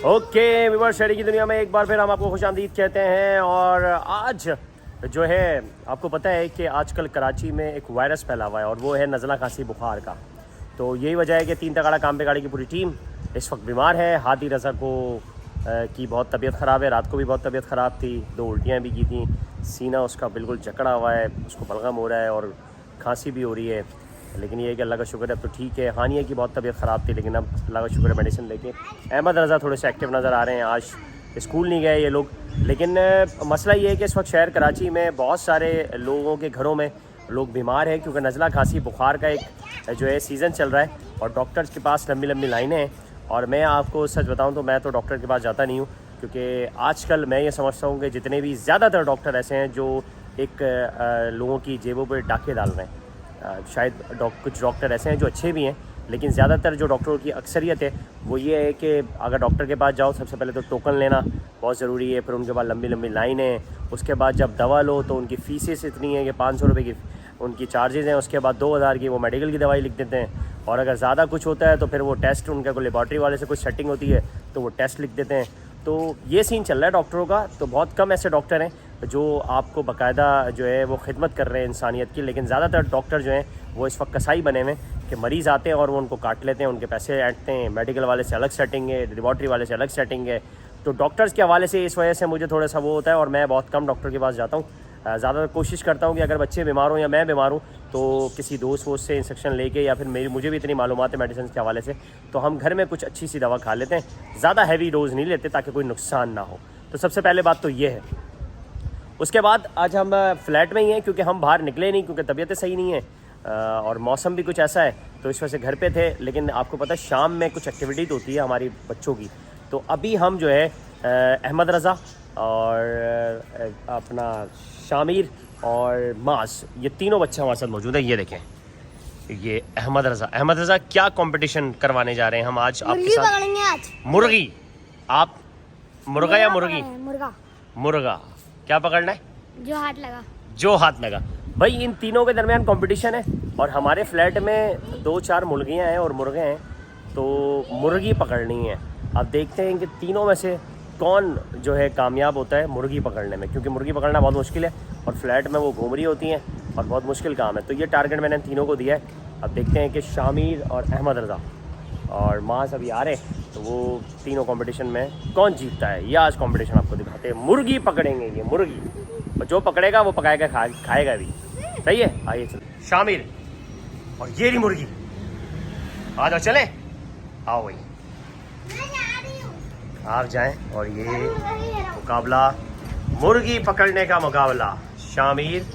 Okay विवर शहरी की दुनिया में एक बार फिर हम आपको खुशामदीद कहते हैं। और आज जो है आपको पता है कि आजकल कराची में एक वायरस फैला हुआ है और वो है नज़ला खांसी बुखार का। तो यही वजह है कि तीन तगाड़ा काम पे गाड़ी की पूरी टीम इस वक्त बीमार है। हादी रज़ा को की बहुत तबीयत ख़राब है, रात को भी बहुत तबीयत ख़राब थी, 2 उल्टियाँ भी की थी, सीना उसका बिल्कुल जकड़ा हुआ है, उसको बलगम हो रहा है और खांसी भी हो रही है। लेकिन ये है कि अल्लाह का शुक्र है अब तो ठीक है। हानिया की बहुत तबीयत ख़राब थी लेकिन अब अल्लाह का शुक्र है मेडिसिन लेके अहमद रज़ा थोड़े से एक्टिव नज़र आ रहे हैं। आज स्कूल नहीं गए ये लोग, लेकिन मसला ये है कि इस वक्त शहर कराची में बहुत सारे लोगों के घरों में लोग बीमार हैं क्योंकि नज़ला खांसी बुखार का एक जो है सीज़न चल रहा है और डॉक्टर्स के पास लंबी लंबी लाइनें हैं। और मैं आपको सच बताऊं तो मैं तो डॉक्टर के पास जाता नहीं हूं क्योंकि आजकल मैं ये समझता हूं कि जितने भी ज़्यादातर डॉक्टर ऐसे हैं जो एक लोगों की जेबों पर डाके डाल रहे हैं। शायद कुछ डॉक्टर ऐसे हैं जो अच्छे भी हैं, लेकिन ज़्यादातर जो डॉक्टरों की अक्सरियत है वो ये है कि अगर डॉक्टर के पास जाओ सबसे पहले तो टोकन लेना बहुत ज़रूरी है, फिर उनके बाद लंबी लंबी लाइन है, उसके बाद जब दवा लो तो उनकी फ़ीसेस इतनी है कि 500 रुपये की उनकी चार्जेज़ हैं, उसके बाद 2000 की वो मेडिकल की दवाई लिख देते हैं। और अगर ज़्यादा कुछ होता है तो फिर वो टेस्ट उनका कोई लेबॉर्ट्री वाले से कुछ सेटिंग होती है तो वो टेस्ट लिख देते हैं। तो ये सीन चल रहा है डॉक्टरों का। तो बहुत कम ऐसे डॉक्टर हैं जो आपको बाकायदा जो है वो खिदमत कर रहे हैं इंसानियत की, लेकिन ज़्यादातर डॉक्टर जो हैं वो इस वक्त कसाई बने हुए हैं कि मरीज़ आते हैं और वो उनको काट लेते हैं, उनके पैसे ऐंठते हैं। मेडिकल वाले से अलग सेटिंग है, लेबॉर्ट्री वाले से अलग सेटिंग है। तो डॉक्टर्स के हवाले से इस वजह से मुझे थोड़ा सा वो होता है और मैं बहुत कम डॉक्टर के पास जाता हूँ। ज़्यादातर कोशिश करता हूँ कि अगर बच्चे बीमार हों या मैं बीमार हूँ तो किसी दोस्त वोस्त से इंस्ट्रक्शन लेके या फिर मुझे भी इतनी मालूमात है मेडिसिन के हवाले से तो हम घर में कुछ अच्छी सी दवा खा लेते हैं, ज़्यादा हैवी डोज नहीं लेते ताकि कोई नुकसान ना हो। तो सबसे पहले बात तो ये है। उसके बाद आज हम फ्लैट में ही हैं क्योंकि हम बाहर निकले नहीं क्योंकि तबीयतें सही नहीं है और मौसम भी कुछ ऐसा है, तो इस वजह से घर पे थे। लेकिन आपको पता है शाम में कुछ एक्टिविटीज़ होती है हमारी बच्चों की। तो अभी हम जो है अहमद रज़ा और अपना शामिर और मास, ये तीनों बच्चे हमारे साथ मौजूद हैं। ये देखें, ये अहमद रज़ा क्या कंपटीशन करवाने जा रहे हैं हम आज आपके साथ? पकड़ेंगे आज मुर्गी। आप मुर्गा या मुर्गी? मुर्गा। क्या पकड़ना है? जो हाथ लगा। भाई इन तीनों के दरमियान कंपटीशन है और हमारे फ्लैट में 2-4 मुर्गियां हैं और मुर्गे हैं, तो मुर्गी पकड़नी है। अब देखते हैं कि तीनों में से कौन जो है कामयाब होता है मुर्गी पकड़ने में, क्योंकि मुर्गी पकड़ना बहुत मुश्किल है और फ्लैट में वो घूम रही होती हैं और बहुत मुश्किल काम है। तो ये टारगेट मैंने तीनों को दिया है। अब देखते हैं कि शामिर और अहमद रज़ा और मास अभी आ रहे हैं तो वो तीनों कंपटीशन में कौन जीतता है, ये आज कंपटीशन आपको दिखाते हैं। मुर्गी पकड़ेंगे ये मुर्गी, और जो पकड़ेगा वो पकाएगा खाएगा भी। सही है, आइए चलो। शामिर और ये रही मुर्गी, आ जाओ चले, आओ भाई आप जाएं। और ये मुकाबला मुर्गी पकड़ने का मुकाबला। शामिर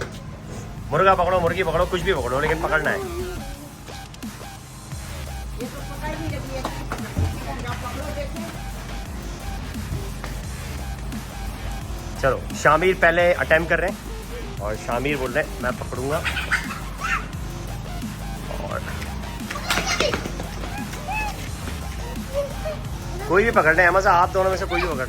मुर्गा पकड़ो, मुर्गी पकड़ो, कुछ भी पकड़ो लेकिन पकड़ना है। चलो शामिर पहले अटेम्प्ट कर रहे हैं और शामिर बोल रहे हैं मैं पकड़ूंगा। और कोई भी पकड़ना है, मजा आप दोनों में से कोई भी पकड़।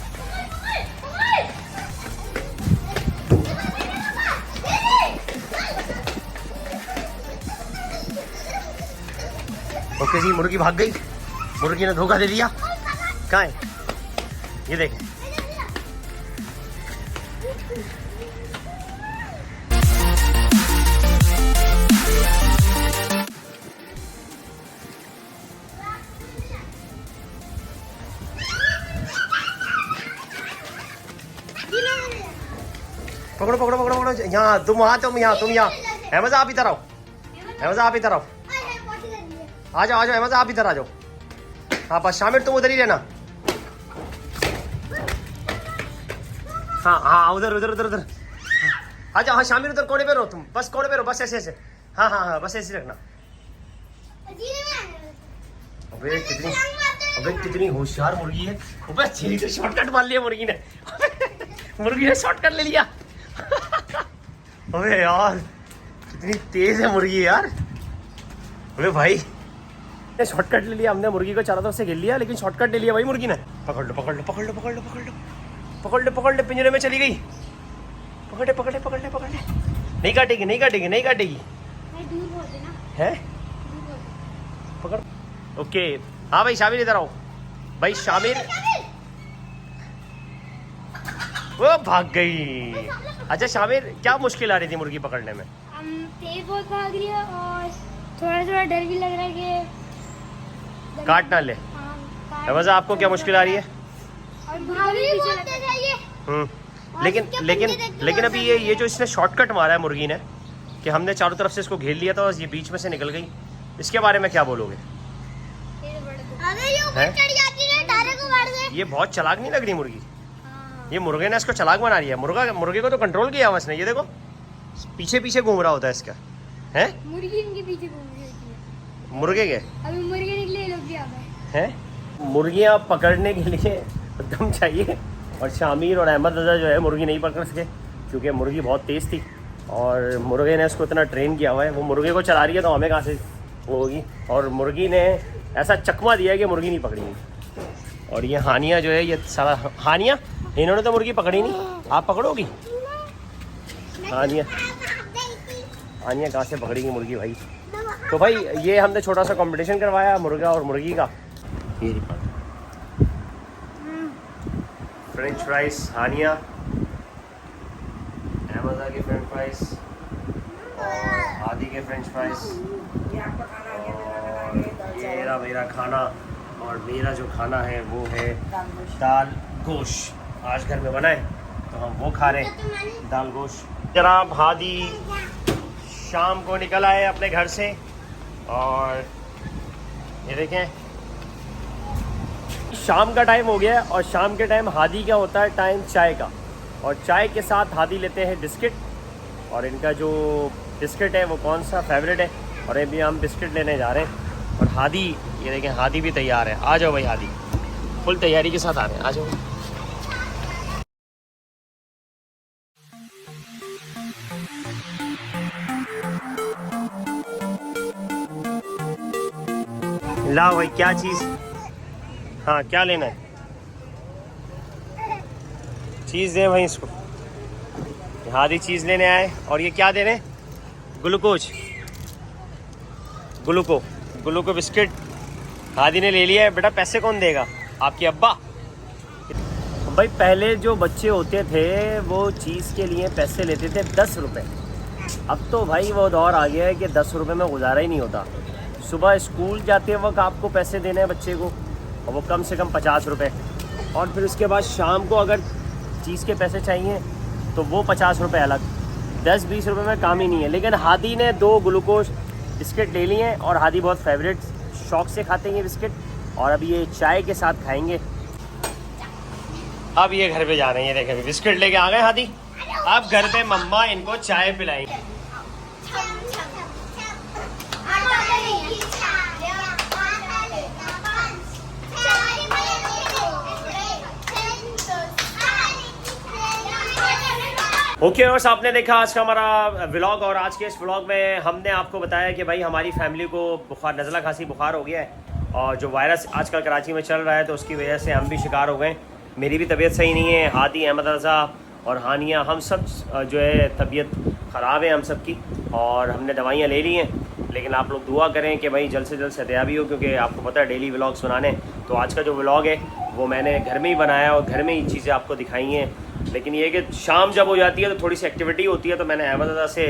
ओके जी, मुर्गी भाग गई, मुर्गी ने धोखा दे दिया। कहाँ है ये देखें। पकड़ो पकड़ो पकड़ो पकड़ो, यहाँ तुम यहाँ अहमद आप इधर आओ, अहमद आप इधर आओ, आ जाओ अहमद आप इधर आ जाओ। हाँ बस शामिर तुम उधर ही रहना। हाँ उधर उधर उधर उधर आ जाओ। हाँ शामिर उधर कोने पे रहो, तुम बस कोने पे रहो, बस ऐसे। हाँ बस ऐसे रखना। अबे कितनी होशियार मुर्गी है। अबे चीनी से शॉर्टकट मार लिया मुर्गी ने। मुर्गी ने शॉर्टकट ले लिया। अबे यार कितनी तेज है मुर्गी यार। अबे भाई शॉर्टकट ले लिया हमने, मुर्गी को चारों तरफ से घेर लिया लेकिन शॉर्टकट ले लिया भाई मुर्गी ने। पकड़ लो पकड़ लो पकड़ लो पकड़ लो पकड़ लो पकड़ लो पकड़ लो, पिंजरे में चली गई। पकड़ ले पकड़ ले पकड़ ले पकड़ ले, नहीं काटेगी नहीं काटेगी नहीं काटेगी है। पकड़। ओके हाँ भाई शामिर इधर आओ भाई। शामिर वो भाग गई। अच्छा शामिर, क्या मुश्किल आ रही थी मुर्गी पकड़ने में? तेज बहुत भाग रही है और थोड़ा थोड़ा डर भी लग रहा है कि काट ना ले। वजह आपको क्या मुश्किल आ रही है? और बहुत तेज है ये। लेकिन अभी ये जो इसने शॉर्टकट मारा है मुर्गी ने, कि हमने चारों तरफ से इसको घेर लिया था और ये बीच में से निकल गई, इसके बारे में क्या बोलोगे? ये बहुत चालाक नहीं लग रही मुर्गी? ये मुर्गे ने इसको चालाक बना लिया। मुर्गे को तो कंट्रोल किया हुआ इसने। ये देखो पीछे पीछे घूम रहा होता है इसका, है मुर्गी इनके पीछे घूम रही होती है। मुर्गे के अभी मुर्गे निकले, लोग भी आ गए हैं। मुर्गियाँ पकड़ने के लिए दम चाहिए, और शामिर और अहमद रजा जो है मुर्गी नहीं पकड़ सके क्योंकि मुर्गी बहुत तेज़ थी और मुर्गे ने उसको इतना ट्रेन किया हुआ है। वो मुर्गे को चला रही है तो हमें कहाँ से वो होगी। और मुर्गी ने ऐसा चकमा दिया कि मुर्गी नहीं पकड़ी। और ये हानिया जो है, ये सारा हानिया, इन्होंने तो मुर्गी पकड़ी नहीं, आप पकड़ोगी? हानिया कहाँ से पकड़ेंगी मुर्गी भाई? तो भाई ये हमने छोटा सा कंपटीशन करवाया मुर्गा और मुर्गी का। ये फ्रेंच फ्राइज हानिया, अहमदा के फ्रेंच फ्राइज और आदि के फ्रेंच फ्राइज, ये रहा मेरा खाना। और मेरा जो खाना है वो है दाल गोश्त, आज घर में बनाए तो हम वो खा रहे हैं, दाल गोश्त। जनाब हादी शाम को निकल आए अपने घर से और ये देखें शाम का टाइम हो गया है। और शाम के टाइम हादी का होता है टाइम चाय का, और चाय के साथ हादी लेते हैं बिस्किट। और इनका जो बिस्किट है वो कौन सा फेवरेट है, और अभी हम बिस्किट लेने जा रहे हैं। और हादी ये देखें, हादी भी तैयार है। आ जाओ भाई, हादी फुल तैयारी के साथ आ रहे हैं, आ जाओ। लाओ भाई, क्या चीज़? हाँ क्या लेना है? चीज़ दे भाई इसको। हादी चीज़ लेने आए। और ये क्या दे रहे हैं? ग्लूको बिस्किट हादी ने ले लिया है। बेटा पैसे कौन देगा? आपके अब्बा। भाई पहले जो बच्चे होते थे वो चीज़ के लिए पैसे लेते थे 10 रुपये। अब तो भाई वो दौर आ गया है कि 10 रुपये में गुजारा ही नहीं होता। सुबह स्कूल जाते वक्त आपको पैसे देने हैं बच्चे को, और वो कम से कम 50 रुपये। और फिर उसके बाद शाम को अगर चीज़ के पैसे चाहिए तो वो 50 रुपये अलग। 10-20 रुपये में काम ही नहीं है। लेकिन हादी ने 2 ग्लूकोज बिस्किट ले लिए हैं और हादी बहुत फेवरेट शौक से खाते हैं ये बिस्किट, और अब ये चाय के साथ खाएंगे। अब ये घर पे जा रहे हैं, ये देखें बिस्किट लेके आ गए हादी। अब घर पे मम्मा इनको चाय पिलाएंगे। ओके और आपने देखा आज का हमारा व्लॉग, और आज के इस व्लॉग में हमने आपको बताया कि भाई हमारी फैमिली को बुखार, नज़ला खांसी बुखार हो गया है, और जो वायरस आजकल कराची में चल रहा है तो उसकी वजह से हम भी शिकार हो गए। मेरी भी तबीयत सही नहीं है, हादी, अहमद रज़ा और हानिया, हम सब जो है तबीयत ख़राब है हम सब की, और हमने दवाइयाँ ले ली हैं। लेकिन आप लोग दुआ करें कि भाई जल्द से जल्द सेहतयाबी हो, क्योंकि आपको पता है डेली व्लॉग्स बनाने। तो आज का जो व्लॉग है वो मैंने घर में ही बनाया और घर में ही चीज़ें आपको दिखाई हैं। लेकिन ये कि शाम जब हो जाती है तो थोड़ी सी एक्टिविटी होती है, तो मैंने अहमद रज़ा से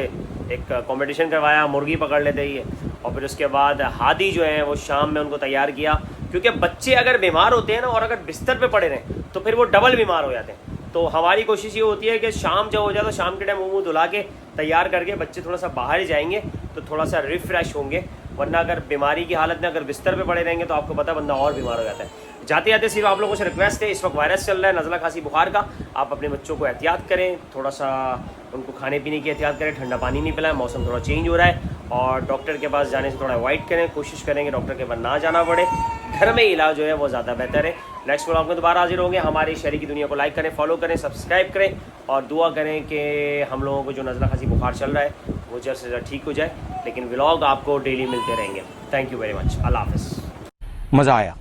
एक कंपटीशन करवाया, मुर्गी पकड़ लेते ही। और फिर उसके बाद हादी जो है वो शाम में उनको तैयार किया, क्योंकि बच्चे अगर बीमार होते हैं ना और अगर बिस्तर पे पड़े रहें तो फिर वो डबल बीमार हो जाते हैं। तो हमारी कोशिश ये होती है कि शाम जब हो जाए तो शाम के टाइम मुँह धुला के तैयार करके बच्चे थोड़ा सा बाहर ही जाएंगे तो थोड़ा सा रिफ्रेश होंगे। वरना अगर बीमारी की हालत में अगर बिस्तर पे पड़े रहेंगे तो आपको पता बंदा और बीमार हो जाता है। जाते जाते सिर्फ आप लोगों से रिक्वेस्ट है, इस वक्त वायरस चल रहा है नज़ला खांसी बुखार का, आप अपने बच्चों को एहतियात करें, थोड़ा सा उनको खाने पीने की एहतियात करें, ठंडा पानी नहीं पिलाएं, मौसम थोड़ा चेंज हो रहा है, और डॉक्टर के पास जाने से थोड़ा अवॉइड करें, कोशिश करेंगे डॉक्टर के पास ना जाना पड़े, घर में इलाज जो है वो ज़्यादा बेहतर है। नेक्स्ट व्लॉग में दोबारा हाजिर होंगे। हमारी शहरी की दुनिया को लाइक करें, फॉलो करें, सब्सक्राइब करें, और दुआ करें कि हम लोगों को जो नज़ला खांसी बुखार चल रहा है वो जल्द से जल्द ठीक हो जाए। लेकिन व्लॉग आपको डेली मिलते रहेंगे। थैंक यू वेरी मच, अल्लाह हाफ़िज़। मज़ा आया।